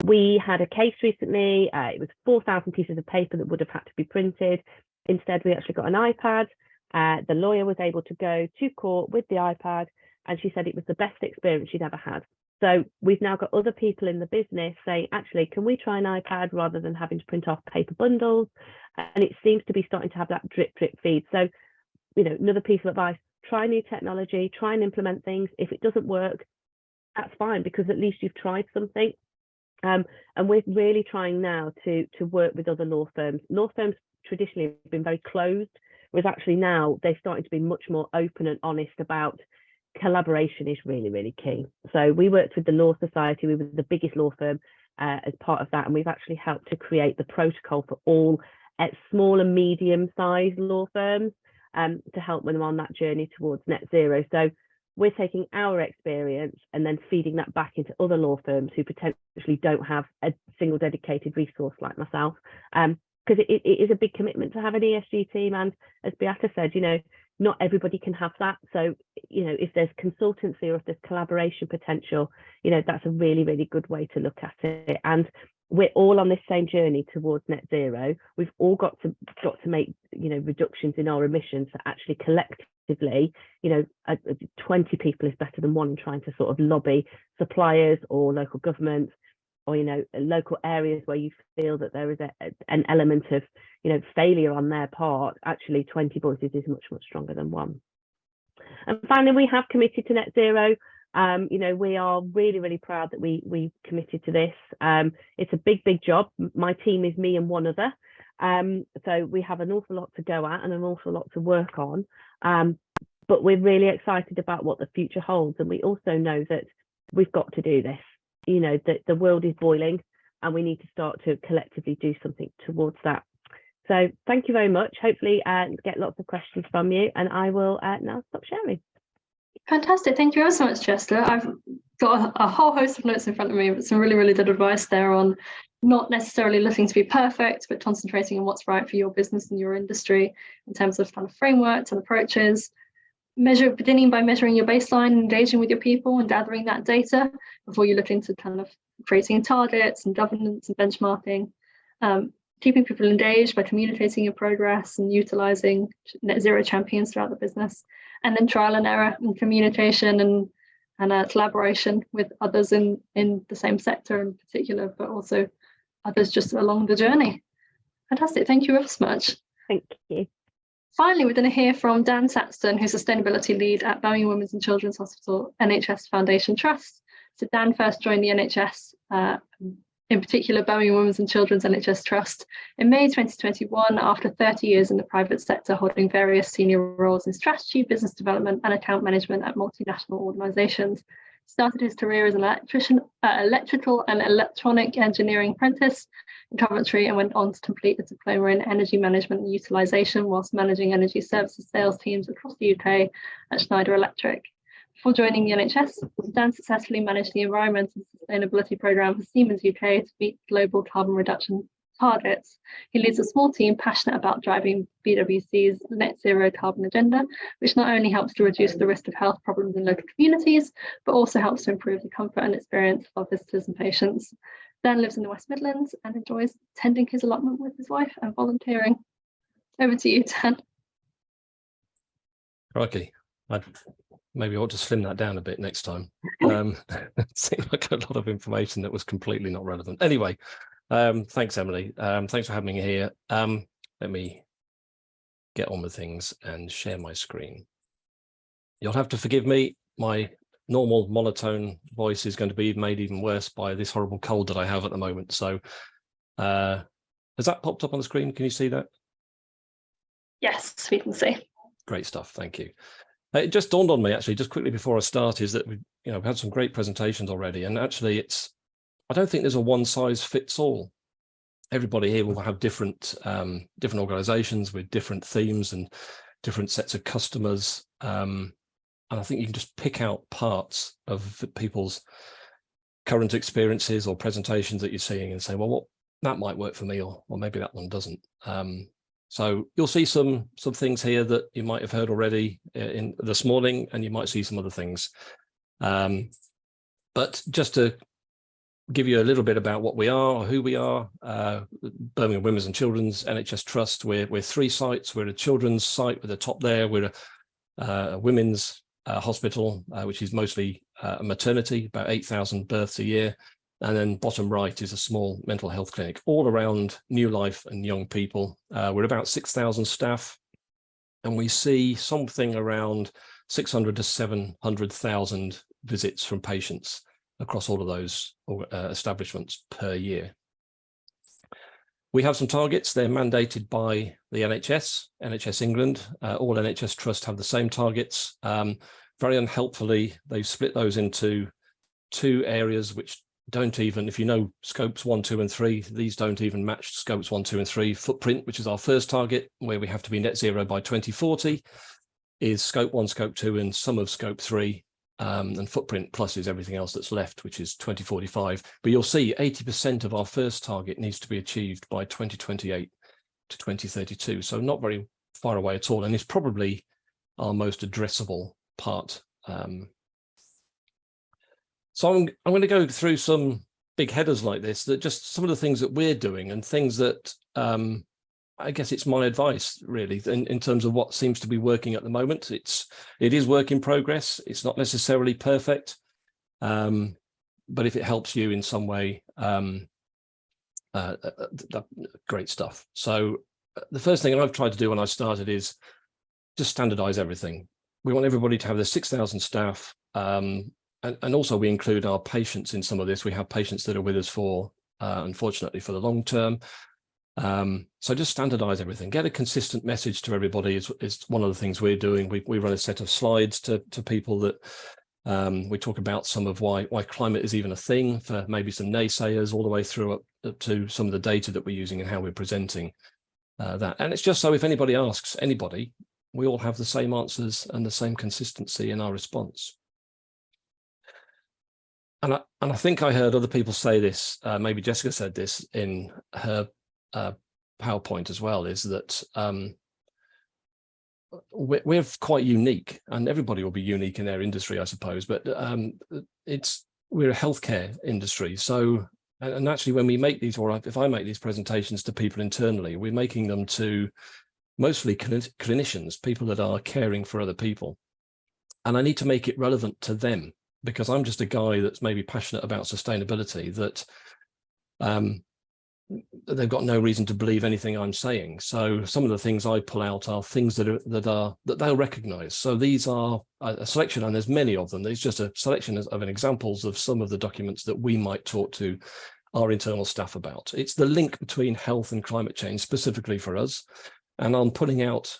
We had a case recently, it was 4,000 pieces of paper that would have had to be printed. Instead, we actually got an iPad. The lawyer was able to go to court with the iPad, and she said it was the best experience she'd ever had. So we've now got other people in the business saying, actually, can we try an iPad rather than having to print off paper bundles? And it seems to be starting to have that drip feed. So, you know, another piece of advice, try new technology, try and implement things. If it doesn't work, that's fine, because at least you've tried something. And we're really trying now to work with other law firms. Law firms traditionally have been very closed, whereas actually now they're starting to be much more open and honest about collaboration is really, really key. So we worked with the Law Society. We were the biggest law firm as part of that, and we've actually helped to create the protocol for all small and medium-sized law firms to help them on that journey towards net zero. So we're taking our experience and then feeding that back into other law firms who potentially don't have a single dedicated resource like myself, because it is a big commitment to have an ESG team. And as Beata said, you know, not everybody can have that. So, you know, if there's consultancy or if there's collaboration potential, you know, that's a really, really good way to look at it. And we're all on this same journey towards net zero. We've all got to make, you know, reductions in our emissions that actually collectively, you know, 20 people is better than one trying to sort of lobby suppliers or local governments, or, you know, local areas where you feel that there is an element of, you know, failure on their part. Actually 20 voices is much, much stronger than one. And finally, we have committed to net zero. You know, we are really, really proud that we committed to this. It's a big, big job. My team is me and one other. So we have an awful lot to go at and an awful lot to work on. But we're really excited about what the future holds. And we also know that we've got to do this. You know, that the world is boiling and we need to start to collectively do something towards that. So thank you very much. Hopefully get lots of questions from you, and I will now stop sharing. Fantastic. Thank you ever so much, Jessica. I've got a whole host of notes in front of me, but some really, really good advice there on not necessarily looking to be perfect, but concentrating on what's right for your business and your industry in terms of kind of frameworks and approaches. Beginning by measuring your baseline, engaging with your people and gathering that data before you look into kind of creating targets and governance and benchmarking. Keeping people engaged by communicating your progress and utilizing net zero champions throughout the business. And then trial and error and communication and collaboration with others in the same sector in particular, but also others just along the journey. Fantastic. Thank you ever so much. Thank you. Finally, we're going to hear from Dan Saxton, who's Sustainability Lead at Birmingham Women's and Children's Hospital NHS Foundation Trust. So Dan first joined the NHS, in particular Birmingham Women's and Children's NHS Trust, in May 2021, after 30 years in the private sector, holding various senior roles in strategy, business development and account management at multinational organisations. Started his career as an electrical and electronic engineering apprentice in Coventry and went on to complete a diploma in energy management and utilisation whilst managing energy services sales teams across the UK at Schneider Electric. Before joining the NHS, Dan successfully managed the environmental sustainability programme for Siemens UK to meet global carbon reduction targets. He leads a small team passionate about driving BWC's net zero carbon agenda, which not only helps to reduce the risk of health problems in local communities, but also helps to improve the comfort and experience of visitors and patients. Dan lives in the West Midlands and enjoys tending his allotment with his wife and volunteering. Over to you, Dan. Crikey, maybe I ought to slim that down a bit next time. It seemed like a lot of information that was completely not relevant. Anyway, thanks, Emily. Thanks for having me here. Let me get on with things and share my screen. You'll have to forgive me. My normal monotone voice is going to be made even worse by this horrible cold that I have at the moment. So has that popped up on the screen? Can you see that? Yes, we can see. Great stuff. Thank you. It just dawned on me, actually, just quickly before I start, is that we've had some great presentations already, and actually I don't think there's a one size fits all. Everybody here will have different organizations with different themes and different sets of customers. And I think you can just pick out parts of people's current experiences or presentations that you're seeing and say, well, that might work for me, or maybe that one doesn't. So you'll see some things here that you might have heard already in this morning, and you might see some other things. But just to give you a little bit about what we are or who we are, Birmingham Women's and Children's NHS Trust, we're 3 sites. We're a children's site with the top there. We're a women's hospital, which is mostly a maternity, about 8,000 births a year. And then bottom right is a small mental health clinic, all around new life and young people. We're about 6,000 staff, and we see something around 600 to 700,000 visits from patients across all of those establishments per year. We have some targets. They're mandated by the NHS England. All NHS trusts have the same targets. Very unhelpfully, they've split those into 2 areas which don't even, if you know scopes 1, 2, and 3, these don't even match scopes 1, 2, and 3. Footprint, which is our first target, where we have to be net zero by 2040, is scope 1, scope 2, and some of scope 3. And footprint plus is everything else that's left, which is 2045. But you'll see 80% of our first target needs to be achieved by 2028 to 2032. So not very far away at all. And it's probably our most addressable part. So I'm going to go through some big headers like this, that just some of the things that we're doing and things that I guess it's my advice really in terms of what seems to be working at the moment. It is work in progress. It's not necessarily perfect, but if it helps you in some way, great stuff. So the first thing I've tried to do when I started is just standardize everything. We want everybody to have their 6,000 staff. And also we include our patients in some of this. We have patients that are with us for, unfortunately, for the long term. So just standardize everything. Get a consistent message to everybody is one of the things we're doing. We run a set of slides to people that we talk about some of why climate is even a thing for maybe some naysayers, all the way through up to some of the data that we're using and how we're presenting that. And it's just so if anybody asks anybody, we all have the same answers and the same consistency in our response. And I think I heard other people say this, maybe Jessica said this in her PowerPoint as well, is that we're quite unique, and everybody will be unique in their industry, I suppose, but we're a healthcare industry. So, and actually when we make these, or if I make these presentations to people internally, we're making them to mostly clinicians, people that are caring for other people. And I need to make it relevant to them, because I'm just a guy that's maybe passionate about sustainability, that they've got no reason to believe anything I'm saying. So some of the things I pull out are things that they'll recognize. So these are a selection, and there's many of them. There's just a selection of examples of some of the documents that we might talk to our internal staff about. It's the link between health and climate change specifically for us. And I'm putting out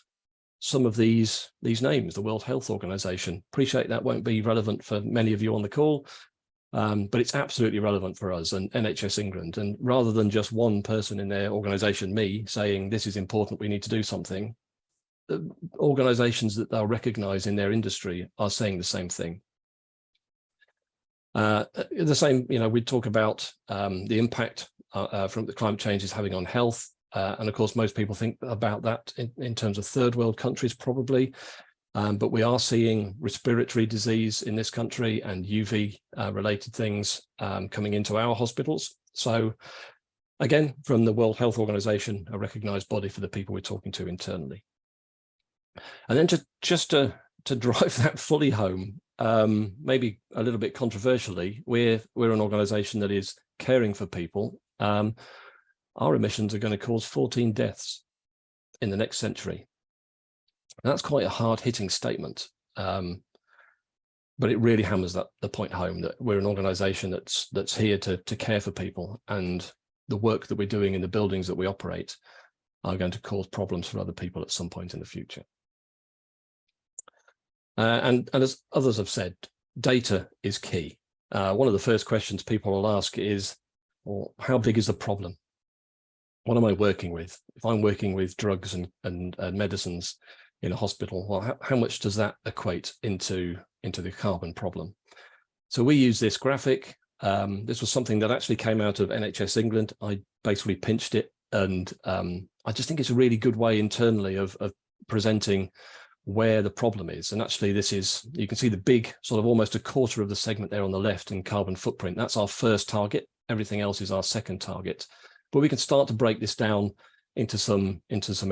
some of these names, the World Health Organization. Appreciate that won't be relevant for many of you on the call, but it's absolutely relevant for us and NHS England. And rather than just one person in their organization, me, saying this is important, we need to do something, the organizations that they'll recognize in their industry are saying the same thing. The same, we talk about the impact from the climate change is having on health. And of course, most people think about that in terms of third world countries, probably. But we are seeing respiratory disease in this country and UV related things coming into our hospitals. So again, from the World Health Organization, a recognized body for the people we're talking to internally. And then just to drive that fully home, maybe a little bit controversially, we're an organization that is caring for people. Our emissions are going to cause 14 deaths in the next century. That's quite a hard-hitting statement, but it really hammers the point home that we're an organisation that's here to care for people, and the work that we're doing in the buildings that we operate are going to cause problems for other people at some point in the future. And as others have said, data is key. One of the first questions people will ask is, well, how big is the problem? What am I working with? If I'm working with drugs and medicines in a hospital, well, how much does that equate into the carbon problem? So we use this graphic. This was something that actually came out of NHS England. I basically pinched it and I just think it's a really good way internally of presenting where the problem is. And actually this is, you can see the big sort of almost a quarter of the segment there on the left in carbon footprint. That's our first target. Everything else is our second target. But we can start to break this down into some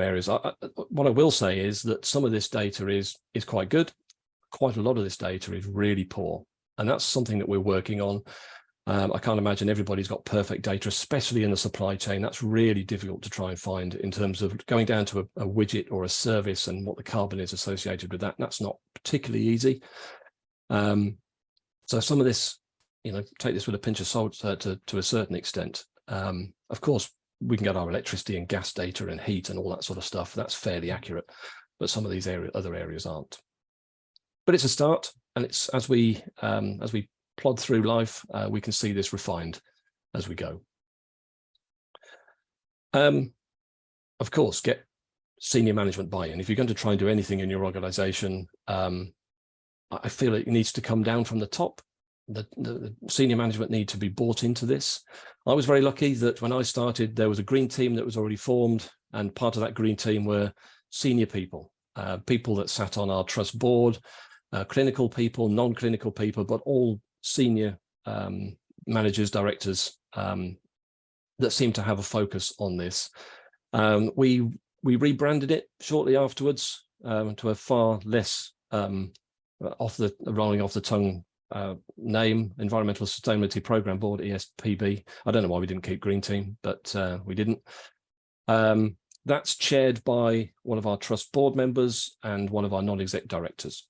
areas. What I will say is that some of this data is quite good. Quite a lot of this data is really poor. And that's something that we're working on. I can't imagine everybody's got perfect data, especially in the supply chain. That's really difficult to try and find in terms of going down to a widget or a service and what the carbon is associated with that. That's not particularly easy. So some of this, you know, take this with a pinch of salt to a certain extent. Of course, we can get our electricity and gas data and heat and all that sort of stuff. That's fairly accurate, but some of these other areas aren't. But it's a start, and it's as we plod through life, we can see this refined as we go. Of course, get senior management buy-in. If you're going to try and do anything in your organization, I feel it needs to come down from the top. The senior management need to be bought into this. I was very lucky that when I started, there was a green team that was already formed, and part of that green team were senior people, people that sat on our trust board, clinical people, non-clinical people, but all senior managers, directors that seem to have a focus on this. We rebranded it shortly afterwards to a far less rolling off the tongue name, Environmental Sustainability Programme Board, ESPB. I don't know why we didn't keep Green Team, but we didn't. That's chaired by one of our trust board members and one of our non-exec directors,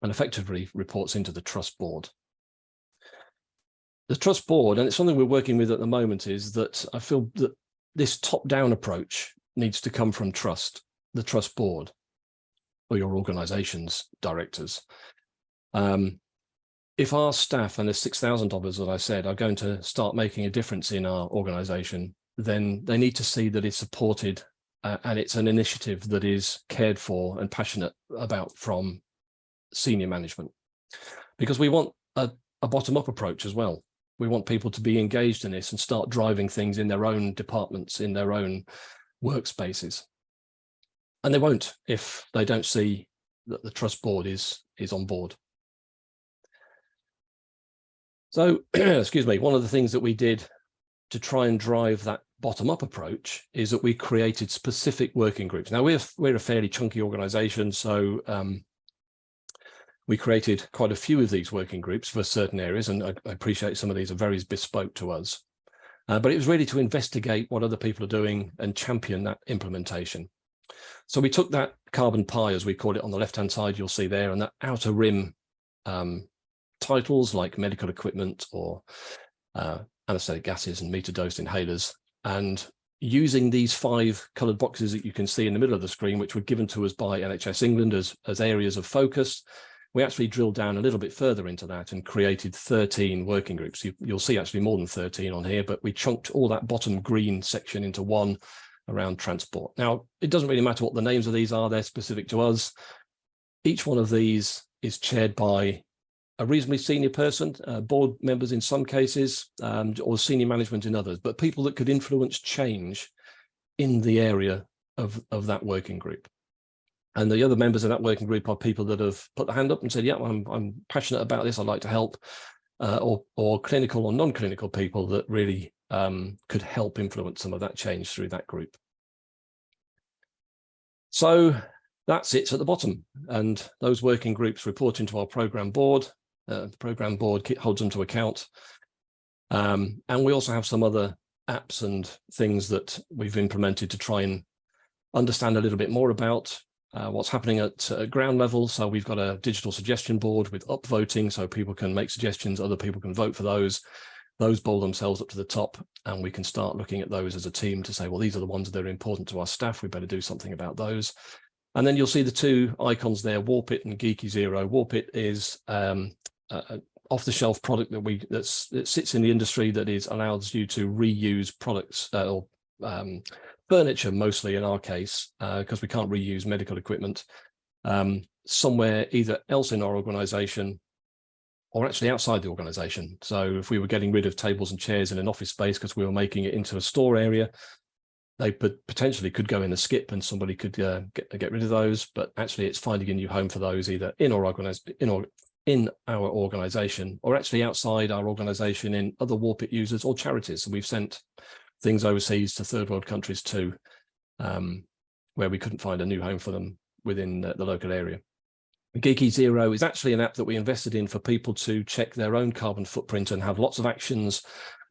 and effectively reports into the trust board. The trust board, and it's something we're working with at the moment, is that I feel that this top-down approach needs to come from the trust board, or your organisation's directors. If our staff, and there's 6,000 of us, as I said, are going to start making a difference in our organisation, then they need to see that it's supported and it's an initiative that is cared for and passionate about from senior management. Because we want a bottom-up approach as well. We want people to be engaged in this and start driving things in their own departments, in their own workspaces. And they won't if they don't see that the trust board is on board. So, excuse me, one of the things that we did to try and drive that bottom-up approach is that we created specific working groups. Now, we're a fairly chunky organisation, so we created quite a few of these working groups for certain areas, and I appreciate some of these are very bespoke to us. But it was really to investigate what other people are doing and champion that implementation. So we took that carbon pie, as we call it, on the left-hand side, you'll see there, and that outer rim titles like medical equipment or anesthetic gases and meter-dosed inhalers, and using these 5 coloured boxes that you can see in the middle of the screen, which were given to us by NHS England as areas of focus, we actually drilled down a little bit further into that and created 13 working groups. You'll see actually more than 13 on here, but we chunked all that bottom green section into one around transport. Now, it doesn't really matter what the names of these are, they're specific to us. Each one of these is chaired by a reasonably senior person, board members in some cases, or senior management in others, but people that could influence change in the area of that working group. And the other members of that working group are people that have put their hand up and said, yeah, I'm passionate about this, I'd like to help, or clinical or non-clinical people that really could help influence some of that change through that group. So that sits at the bottom, and those working groups report into our programme board. The programme board holds them to account. And we also have some other apps and things that we've implemented to try and understand a little bit more about what's happening at ground level. So we've got a digital suggestion board with upvoting, so people can make suggestions, other people can vote for those. Those bowl themselves up to the top, and we can start looking at those as a team to say, well, these are the ones that are important to our staff, we better do something about those. And then you'll see the 2 icons there, Warpit and Geeky Zero. Warpit is off-the-shelf product that sits in the industry that allows you to reuse products or furniture, mostly in our case, because we can't reuse medical equipment, somewhere either else in our organisation or actually outside the organisation. So if we were getting rid of tables and chairs in an office space because we were making it into a store area, they potentially could go in a skip and somebody could get rid of those, but actually it's finding a new home for those either in our organization or actually outside our organization in other Warpit users or charities. So we've sent things overseas to third world countries too, where we couldn't find a new home for them within the local area. Geeky Zero is actually an app that we invested in for people to check their own carbon footprint and have lots of actions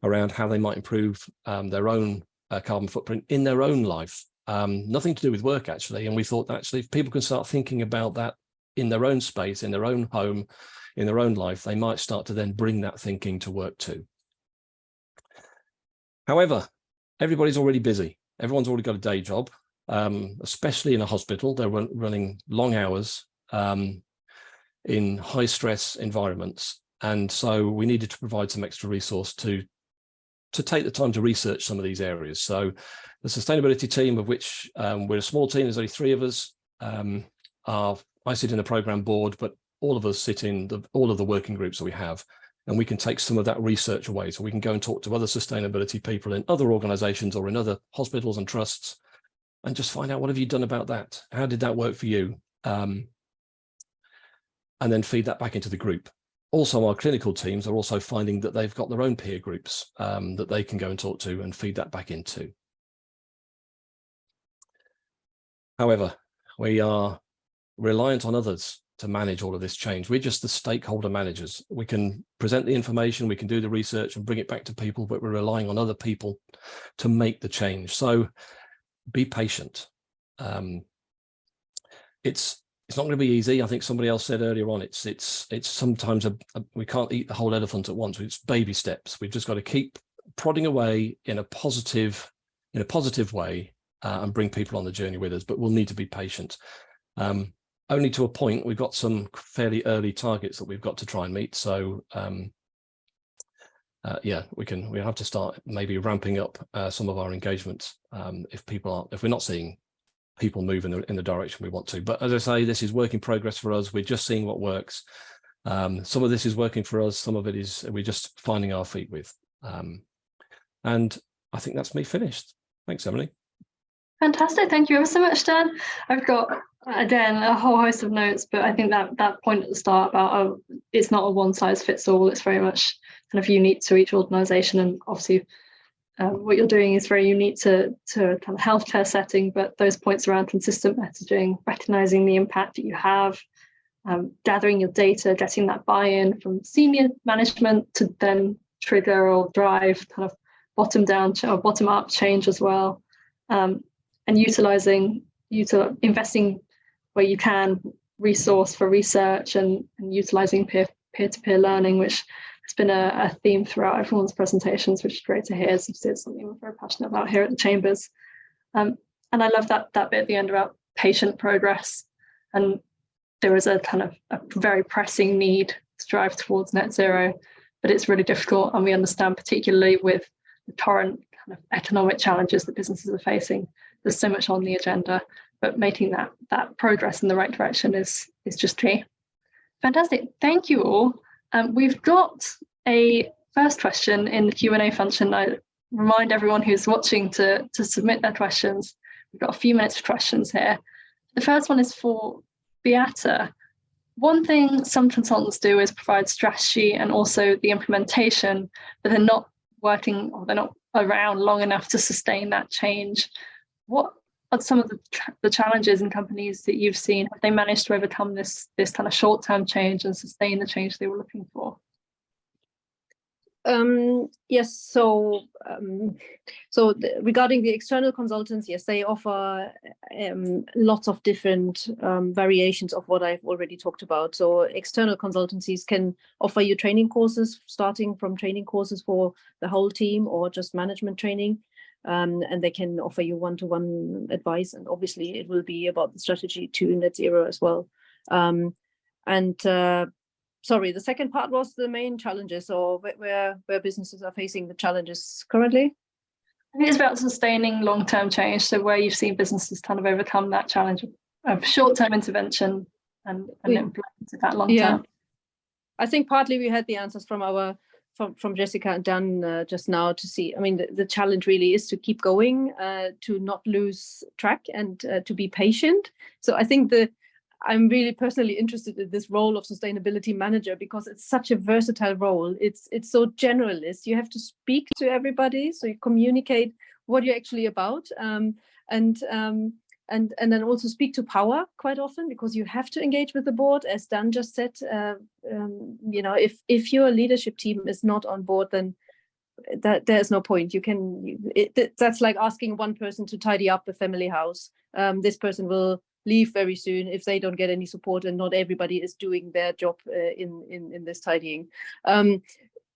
around how they might improve their own carbon footprint in their own life. Nothing to do with work, actually. And we thought that actually if people can start thinking about that in their own space, in their own home, in their own life, they might start to then bring that thinking to work too. However, everybody's already busy. Everyone's already got a day job, especially in a hospital. They're running long hours in high stress environments. And so we needed to provide some extra resource to take the time to research some of these areas. So the sustainability team, of which we're a small team, there's only 3 of us, I sit in the program board, but all of us sit in all of the working groups that we have, and we can take some of that research away. So we can go and talk to other sustainability people in other organizations or in other hospitals and trusts and just find out, what have you done about that? How did that work for you? And then feed that back into the group. Also, our clinical teams are also finding that they've got their own peer groups that they can go and talk to and feed that back into. However, we are reliant on others to manage all of this change. We're just the stakeholder managers. We can present the information, we can do the research and bring it back to people, but we're relying on other people to make the change. So be patient. It's not going to be easy. I think somebody else said earlier on, it's sometimes we can't eat the whole elephant at once. It's baby steps. We've just got to keep prodding away in a positive way and bring people on the journey with us, but we'll need to be patient. Only to a point. We've got some fairly early targets that we've got to try and meet. So yeah, we have to start maybe ramping up some of our engagements if we're not seeing people move in the direction we want to. But as I say, this is work in progress for us. We're just seeing what works. Some of this is working for us. Some of it is we're just finding our feet with. And I think that's me finished. Thanks, Emily. Fantastic. Thank you ever so much, Dan. I've got, again, a whole host of notes, but I think that point at the start about it's not a one size fits all. It's very much kind of unique to each organisation, and obviously what you're doing is very unique to a kind of healthcare setting, but those points around consistent messaging, recognising the impact that you have, gathering your data, getting that buy-in from senior management to then trigger or drive kind of bottom up change as well, and investing where you can resource for research and utilising peer-to-peer learning, which has been a theme throughout everyone's presentations, which is great to hear. It's something we're very passionate about here at the Chambers. And I love that bit at the end about patient progress. And there is a kind of a very pressing need to drive towards net zero, but it's really difficult. And we understand, particularly with the current kind of economic challenges that businesses are facing, there's so much on the agenda, but making that progress in the right direction is just key. Fantastic. Thank you all. We've got a first question in the Q&A function. I remind everyone who's watching to submit their questions. We've got a few minutes for questions here. The first one is for Beata. One thing some consultants do is provide strategy and also the implementation, but they're not working, or they're not around long enough to sustain that change. What are some of the challenges in companies that you've seen? Have they managed to overcome this kind of short-term change and sustain the change they were looking for? Yes, so regarding the external consultants, yes, they offer lots of different variations of what I've already talked about. So external consultancies can offer you training courses, starting from training courses for the whole team or just management training. And they can offer you one-to-one advice, and obviously it will be about the strategy to net zero as well. Sorry, the second part was the main challenges, or where businesses are facing the challenges currently. I think it's about sustaining long-term change. So where you've seen businesses kind of overcome that challenge of short-term intervention and implement that long-term. Yeah, I think partly we had the answers from our from Jessica and Dan just now to see. I mean, the challenge really is to keep going, to not lose track, and to be patient. So I think I'm really personally interested in this role of sustainability manager, because it's such a versatile role. It's so generalist. You have to speak to everybody, so you communicate what you're actually about, and then also speak to power quite often, because you have to engage with the board, as Dan just said. You know, if your leadership team is not on board, then there's no point. That's like asking one person to tidy up a family house. This person will leave very soon if they don't get any support, and not everybody is doing their job in this tidying.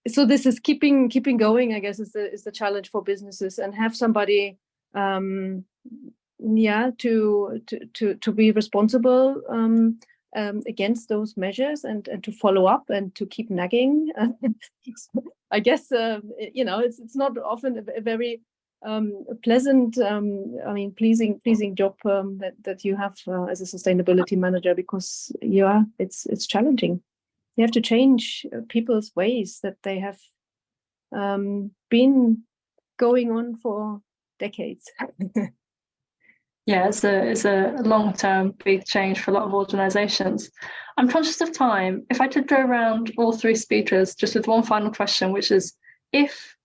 So this is keeping going, I guess, is the challenge for businesses, and have somebody to be responsible against those measures, and to follow up and to keep nagging. I guess you know, it's not often a very pleasant, I mean, pleasing job that you have as a sustainability manager, because it's challenging. You have to change people's ways that they have been going on for decades. Yeah, it's a long-term big change for a lot of organisations. I'm conscious of time. If I could go around all three speakers just with one final question, which is, if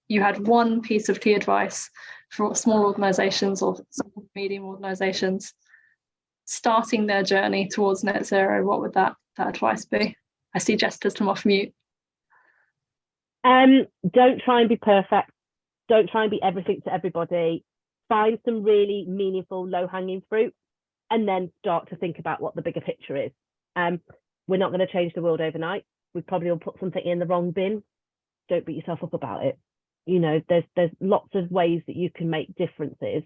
you had one piece of key advice for small organisations or small, medium organisations starting their journey towards net zero, what would that advice be? I see Jessica's come off mute. Don't try and be perfect. Don't try and be everything to everybody. Find some really meaningful, low-hanging fruit, and then start to think about what the bigger picture is. We're not going to change the world overnight. We probably will put something in the wrong bin. Don't beat yourself up about it. You know, there's lots of ways that you can make differences.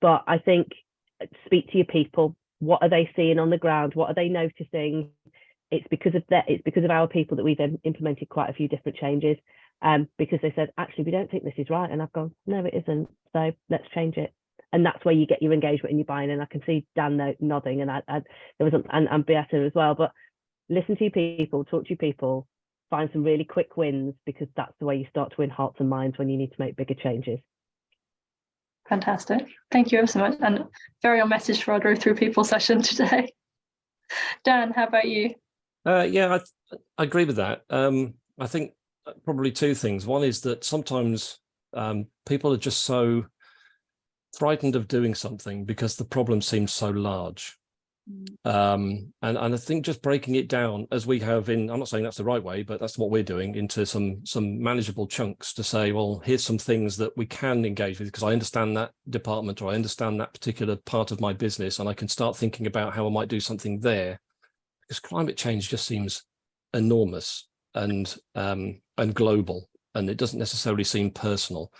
But I think speak to your people. What are they seeing on the ground? What are they noticing? It's because of our people that we've implemented quite a few different changes. Because they said, actually, we don't think this is right. And I've gone, no, it isn't. So let's change it. And that's where you get your engagement and your buy-in. And I can see Dan nodding, and there was and Beata as well. But listen to your people, talk to your people, find some really quick wins, because that's the way you start to win hearts and minds when you need to make bigger changes. Fantastic. Thank you ever so much. And very on message for our Go Through People session today. Dan, how about you? Yeah, I agree with that. I think probably two things. One is that sometimes people are just so frightened of doing something because the problem seems so large. And I think just breaking it down, as we have I'm not saying that's the right way, but that's what we're doing, into some manageable chunks, to say, well, here's some things that we can engage with because I understand that department, or I understand that particular part of my business, and I can start thinking about how I might do something there. Because climate change just seems enormous and global, and it doesn't necessarily seem personal.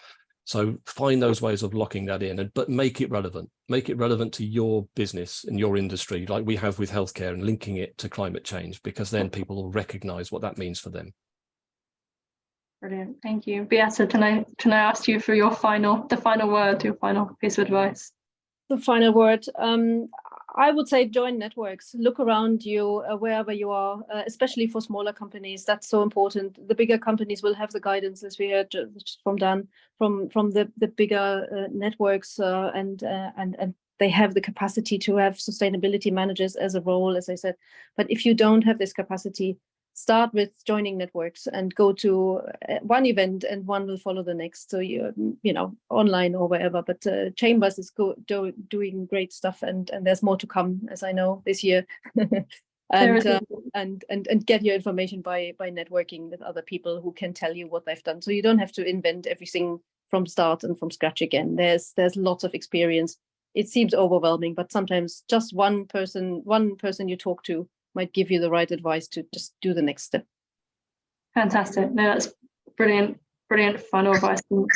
So find those ways of locking that in, but make it relevant. Make it relevant to your business and your industry, like we have with healthcare, and linking it to climate change, because then people will recognise what that means for them. Brilliant, thank you. Beata, can I ask you for the final word, your final piece of advice? The final word. I would say join networks. Look around you wherever you are, especially for smaller companies. That's so important. The bigger companies will have the guidance, as we heard from Dan, from the bigger networks, and they have the capacity to have sustainability managers as a role, as I said. But if you don't have this capacity, start with joining networks and go to one event, and one will follow the next. So you know, online or wherever. But Chambers is doing great stuff, and there's more to come, as I know, this year. and get your information by networking with other people who can tell you what they've done. So you don't have to invent everything from start and from scratch again. There's lots of experience. It seems overwhelming, but sometimes just one person you talk to might give you the right advice to just do the next step. Fantastic. No, that's brilliant final advice from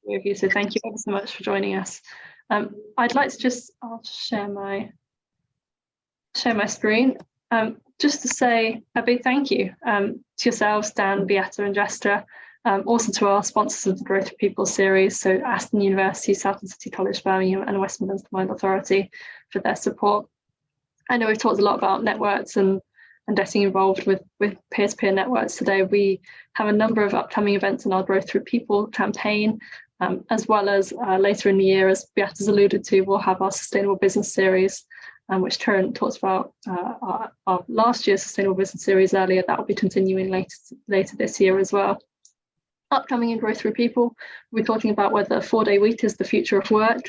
three of you. So thank you ever so much for joining us. I'd like to I'll share my screen. Just to say a big thank you to yourselves, Dan, Beata, and Jessica. Also to our sponsors of the Growth of People series, so Aston University, Southern City College, Birmingham, and West Midlands Combined Authority, for their support. I know we've talked a lot about networks and and getting involved with peer-to-peer networks today. We have a number of upcoming events in our Growth Through People campaign, as well as later in the year, as Beat has alluded to, we'll have our Sustainable Business Series, which Karen talked about our last year's Sustainable Business Series earlier. That will be continuing later this year as well. Upcoming in Growth Through People, we're talking about whether a 4-day week is the future of work,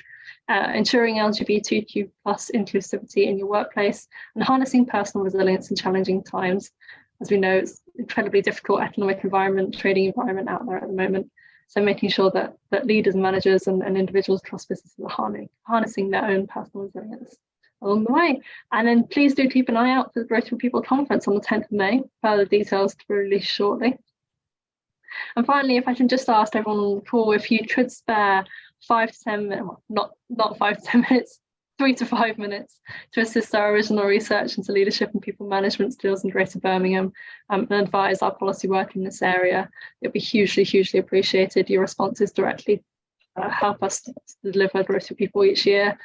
ensuring LGBTQ+ inclusivity in your workplace, and harnessing personal resilience in challenging times. As we know, it's an incredibly difficult economic environment, trading environment out there at the moment. So making sure that leaders, managers, and individuals across businesses are harnessing their own personal resilience along the way. And then please do keep an eye out for the Growth Through People conference on the 10th of May. Further details to be released shortly. And finally, if I can just ask everyone on the call, if you could spare 5 to 10 minutes, well, not 5 to 10 minutes, 3 to 5 minutes to assist our original research into leadership and people management skills in Greater Birmingham, and advise our policy work in this area, it'd be hugely, hugely appreciated. Your responses directly help us to deliver Growth Through People each year,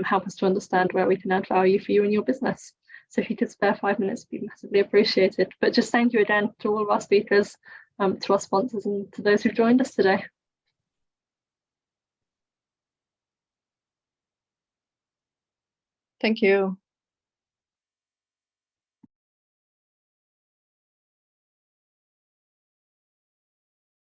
help us to understand where we can add value for you and your business. So if you could spare 5 minutes, it'd be massively appreciated. But just thank you again to all of our speakers, to our sponsors, and to those who've joined us today. Thank you.